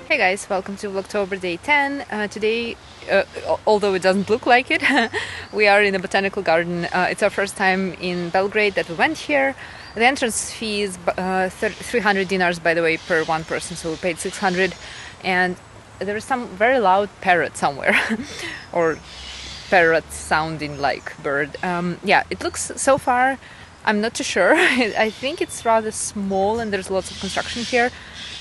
Hey guys, welcome to Vlogtober day 10. Today, although it doesn't look like it, we are in a botanical garden. It's our first time in Belgrade that we went here. The entrance fee is 300 dinars, by the way, per one person, so we paid 600. And there is some very loud parrot somewhere, or parrot sounding like bird. Yeah, it looks so far, I'm not too sure. I think it's rather small and there's lots of construction here,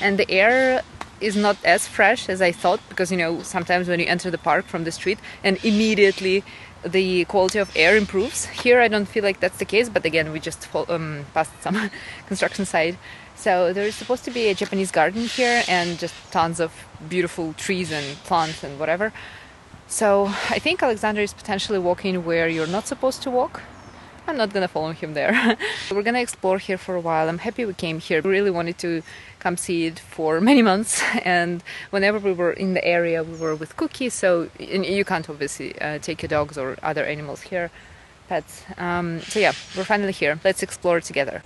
and the air is not as fresh as I thought, because sometimes when you enter the park from the street and immediately the quality of air improves. Here I don't feel like that's the case, but again we just passed some construction site. So there is supposed to be a Japanese garden here and just tons of beautiful trees and plants and whatever. So I think Alexander is potentially walking where you're not supposed to walk. I'm not gonna follow him there. We're gonna explore here for a while. I'm happy we came here. We really wanted to come see it for many months, and whenever we were in the area we were with Cookie, so you can't obviously take your dogs or other animals here, pets. So yeah, we're finally here. Let's explore together.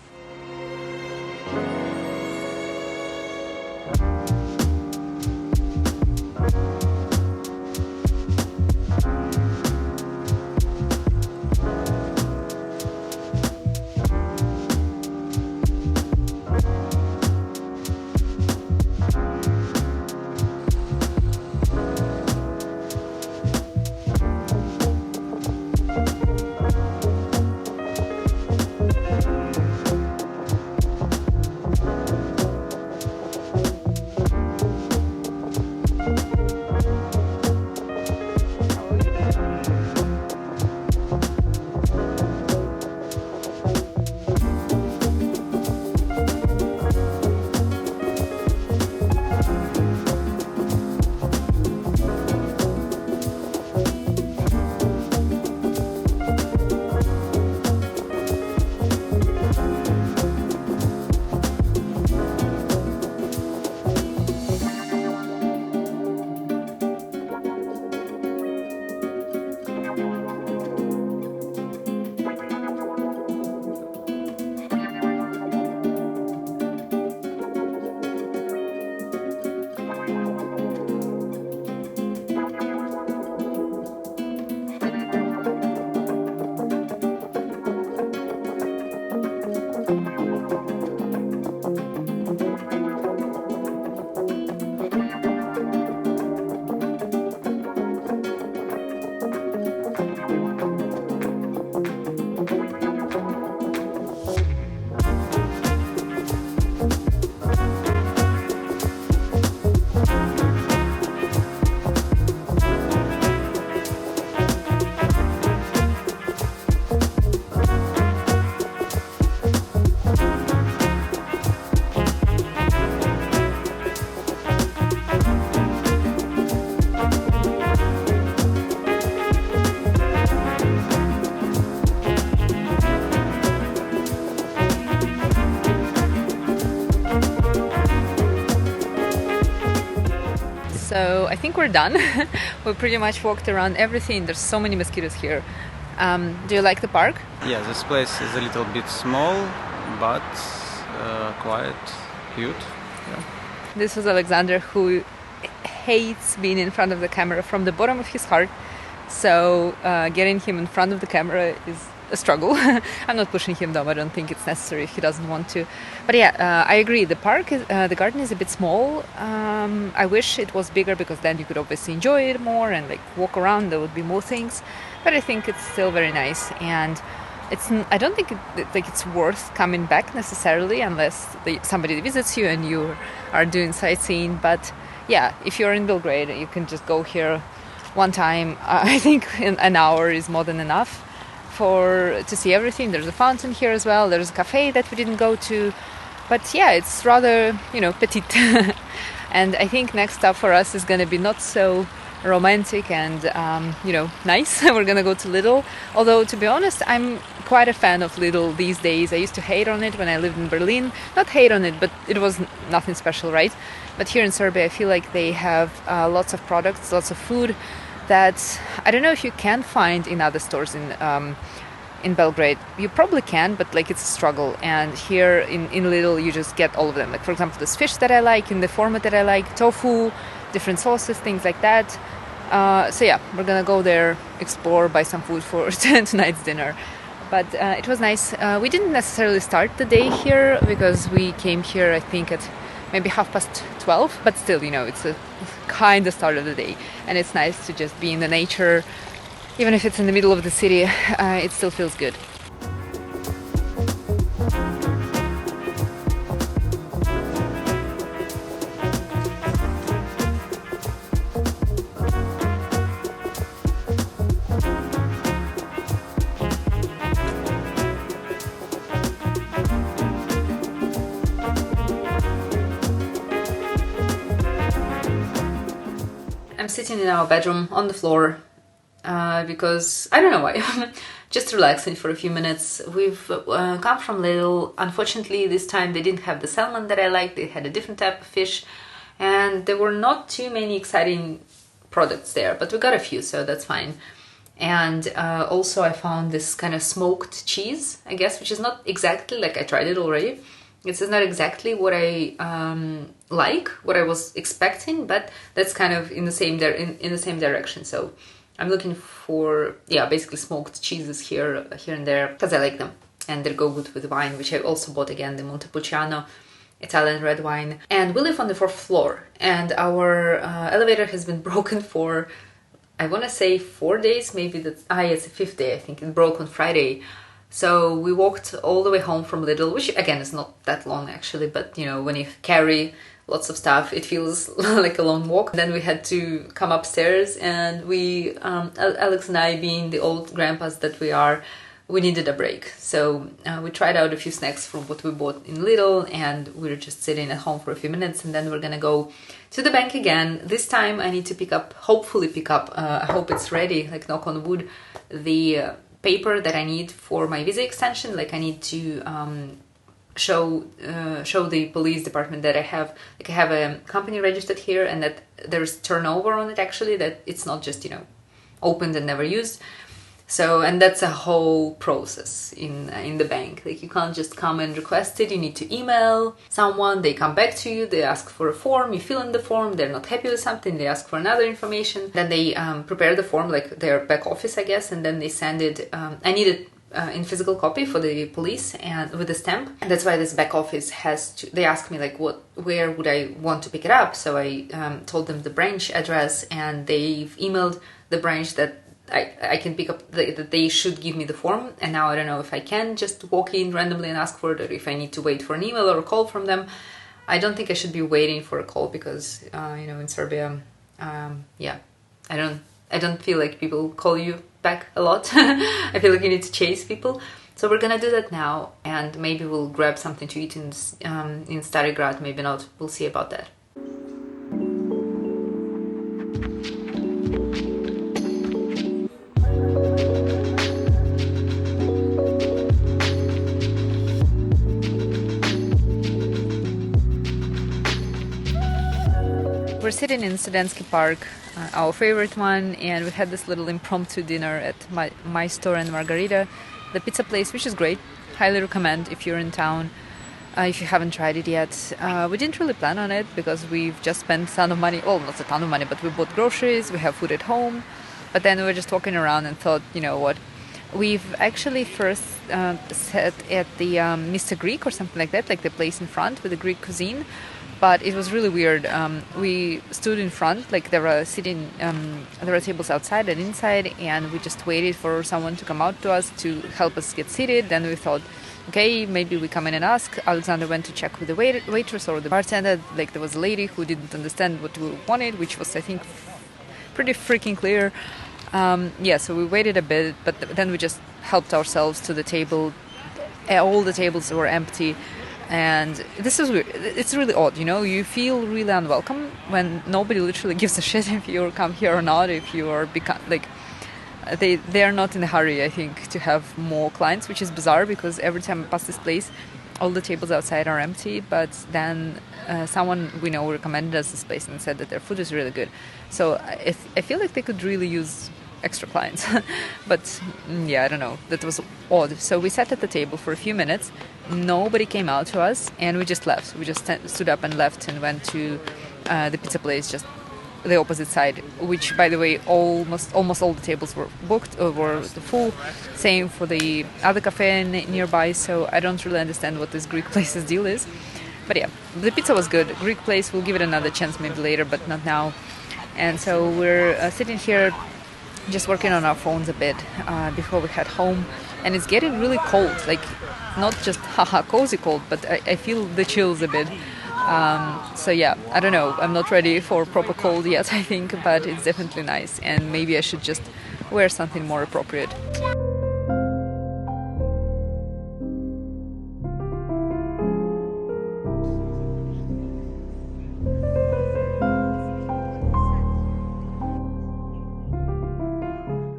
So I think we're done. We pretty much walked around everything. There's so many mosquitoes here. Do you like the park? Yeah, this place is a little bit small, but quite cute. Yeah. This was Alexander, who hates being in front of the camera from the bottom of his heart. So getting him in front of the camera is a struggle. I'm not pushing him though. I don't think it's necessary if he doesn't want to. But yeah, I agree. The park, the garden is a bit small. I wish it was bigger, because then you could obviously enjoy it more and like walk around. There would be more things. But I think it's still very nice, and I don't think it's worth coming back necessarily unless somebody visits you and you are doing sightseeing. But yeah, if you're in Belgrade, you can just go here one time. I think an hour is more than enough to see everything. There's a fountain here as well. There's a cafe that we didn't go to, but yeah, it's rather petite. And I think next stop for us is going to be not so romantic and nice. We're gonna go to Lidl, although to be honest I'm quite a fan of Lidl these days. I used to hate on it when I lived in Berlin. Not hate on it, but it was nothing special, right? But here in Serbia I feel like they have lots of products, lots of food that I don't know if you can find in other stores in in Belgrade. You probably can, but like it's a struggle. And here in Lidl, you just get all of them. Like for example, this fish that I like in the format that I like, tofu, different sauces, things like that. So yeah, we're gonna go there, explore, buy some food for tonight's dinner. But it was nice. We didn't necessarily start the day here because we came here, I think, at maybe 12:30. But still, you know, it's a kind of start of the day, and it's nice to just be in the nature. Even if it's in the middle of the city, it still feels good. I'm sitting in our bedroom on the floor because I don't know why. Just relaxing for a few minutes. We've come from Lidl. Unfortunately, this time they didn't have the salmon that I like. They had a different type of fish, and there were not too many exciting products there, but we got a few, so that's fine. And also I found this kind of smoked cheese, I guess, which is not exactly like I tried it already. It's not exactly what I like, what I was expecting, but that's kind of in the same in the same direction. So I'm looking for basically smoked cheeses here and there because I like them and they go good with wine, which I also bought again, the Montepulciano Italian red wine. And we live on the 4th floor, and our elevator has been broken for, I want to say 4 days, maybe it's the 5th day. I think it broke on Friday. So we walked all the way home from Lidl, which again is not that long actually, but you know, when you carry lots of stuff, it feels like a long walk. Then we had to come upstairs, and we, Alex and I, being the old grandpas that we are, we needed a break. So we tried out a few snacks from what we bought in Lidl, and we were just sitting at home for a few minutes, and then we're gonna go to the bank again. This time I need to hopefully pick up, I hope it's ready, like knock on wood, the paper that I need for my visa extension. Like I need to show the police department that I have a company registered here and that there's turnover on it actually, that it's not just, you know, opened and never used. So, and that's a whole process in the bank. Like you can't just come and request it. You need to email someone, they come back to you, they ask for a form, you fill in the form, they're not happy with something, they ask for another information. Then they prepare the form, like their back office, I guess, and then they send it. I need it in physical copy for the police and with a stamp. And that's why this back office has to, they asked me like where would I want to pick it up. So I told them the branch address, and they've emailed the branch that I can pick up, that they should give me the form. And now I don't know if I can just walk in randomly and ask for it, or if I need to wait for an email or a call from them. I don't think I should be waiting for a call because, you know, in Serbia, I don't feel like people call you back a lot. I feel like you need to chase people. So we're gonna do that now, and maybe we'll grab something to eat in Stari Grad, maybe not. We'll see about that. We're sitting in Studentsky Park, our favorite one, and we had this little impromptu dinner at my store and Margarita, the pizza place, which is great. Highly recommend if you're in town, if you haven't tried it yet. We didn't really plan on it because we've just spent a ton of money. Well, not a ton of money, but we bought groceries, we have food at home. But then we were just walking around and thought, you know what? We've actually first sat at the Mr. Greek or something like that, like the place in front with the Greek cuisine. But it was really weird. We stood in front, like there were tables outside and inside, and we just waited for someone to come out to us to help us get seated. Then we thought, okay, maybe we come in and ask. Alexander went to check with the waitress or the bartender. Like there was a lady who didn't understand what we wanted, which was, I think, pretty freaking clear. So we waited a bit, but then we just helped ourselves to the table. All the tables were empty. And this is weird. It's really odd, you know. You feel really unwelcome when nobody literally gives a shit if you come here or not. If you are they are not in a hurry, I think, to have more clients, which is bizarre because every time I pass this place, all the tables outside are empty. But then someone we know recommended us this place and said that their food is really good. So I feel like they could really use extra clients. But yeah, I don't know, that was odd. So we sat at the table for a few minutes, nobody came out to us, and we just left. We just stood up and left and went to the pizza place just the opposite side, which, by the way, almost all the tables were booked or were full. Same for the other cafe nearby, so I don't really understand what this Greek place's deal is. But yeah, the pizza was good. Greek place, we'll give it another chance maybe later, but not now. And so we're sitting here just working on our phones a bit before we head home. And it's getting really cold, like not just haha cozy cold, but I feel the chills a bit. So yeah, I don't know, I'm not ready for proper cold yet, I think, but it's definitely nice, and maybe I should just wear something more appropriate.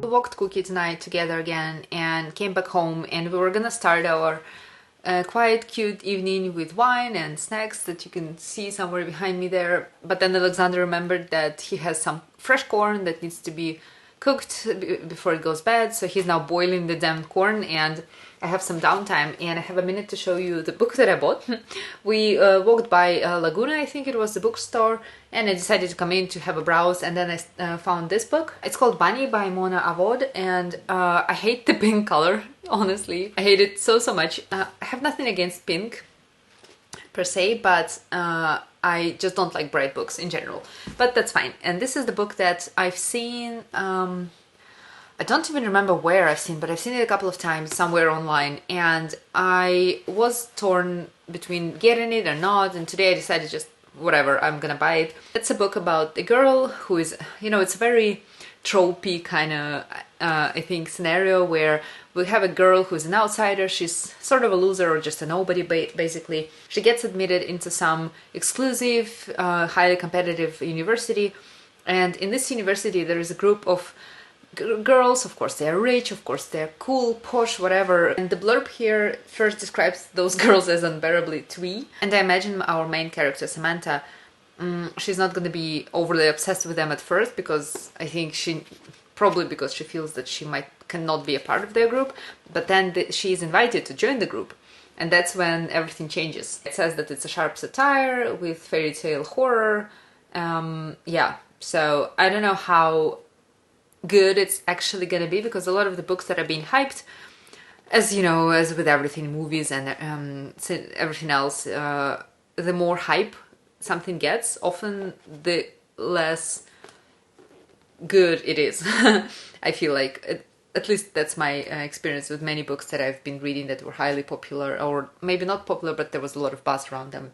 We walked Cookie tonight together again and came back home, and we were gonna start our quite cute evening with wine and snacks that you can see somewhere behind me there. But then Alexander remembered that he has some fresh corn that needs to be cooked before it goes bad, so he's now boiling the damn corn, and I have some downtime and I have a minute to show you the book that I bought. We walked by Laguna, I think it was the bookstore, and I decided to come in to have a browse, and then I found this book. It's called Bunny by Mona Avod, and I hate the pink color, honestly. I hate it so much. I have nothing against pink per se, but I just don't like bright books in general, but that's fine. And this is the book that I've seen, I don't even remember where I've seen, but I've seen it a couple of times somewhere online, and I was torn between getting it or not, and today I decided just whatever, I'm gonna buy it. It's a book about a girl who is, you know, it's a very tropey kind of I think scenario where we have a girl who's an outsider. She's sort of a loser or just a nobody, basically. She gets admitted into some exclusive, highly competitive university, and in this university there is a group of girls. Of course they're rich, of course they're cool, posh, whatever, and the blurb here first describes those girls as unbearably twee, and I imagine our main character Samantha, she's not going to be overly obsessed with them at first, because I think probably because she feels that she cannot be a part of their group, but then she is invited to join the group, and that's when everything changes. It says that it's a sharp satire with fairy tale horror. Yeah, so I don't know how good it's actually gonna be, because a lot of the books that are being hyped, as you know, as with everything, movies and everything else, the more hype something gets, often the less good it is. I feel like, at least that's my experience with many books that I've been reading that were highly popular, or maybe not popular, but there was a lot of buzz around them.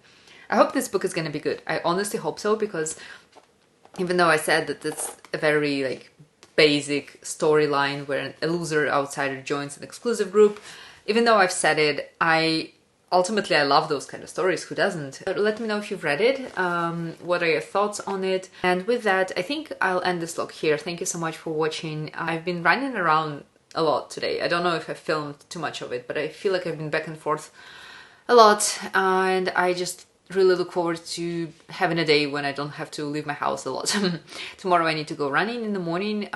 I hope this book is gonna be good. I honestly hope so, because even though I said that it's a very like basic storyline where a loser outsider joins an exclusive group, even though I've said it, ultimately I love those kind of stories. Who doesn't? Let me know if you've read it. What are your thoughts on it? And with that, I think I'll end this vlog here. Thank you so much for watching. I've been running around a lot today. I don't know if I filmed too much of it, but I feel like I've been back and forth a lot, and I just really look forward to having a day when I don't have to leave my house a lot. Tomorrow I need to go running in the morning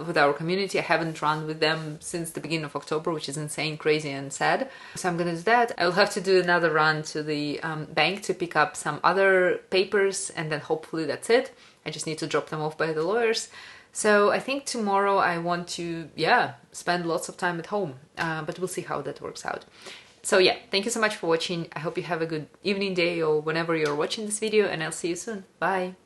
with our community. I haven't run with them since the beginning of October, which is insane, crazy and sad. So I'm gonna do that. I'll have to do another run to the bank to pick up some other papers, and then hopefully that's it. I just need to drop them off by the lawyers. So I think tomorrow I want to, spend lots of time at home, but we'll see how that works out. So yeah, thank you so much for watching. I hope you have a good evening, day, or whenever you're watching this video, and I'll see you soon. Bye!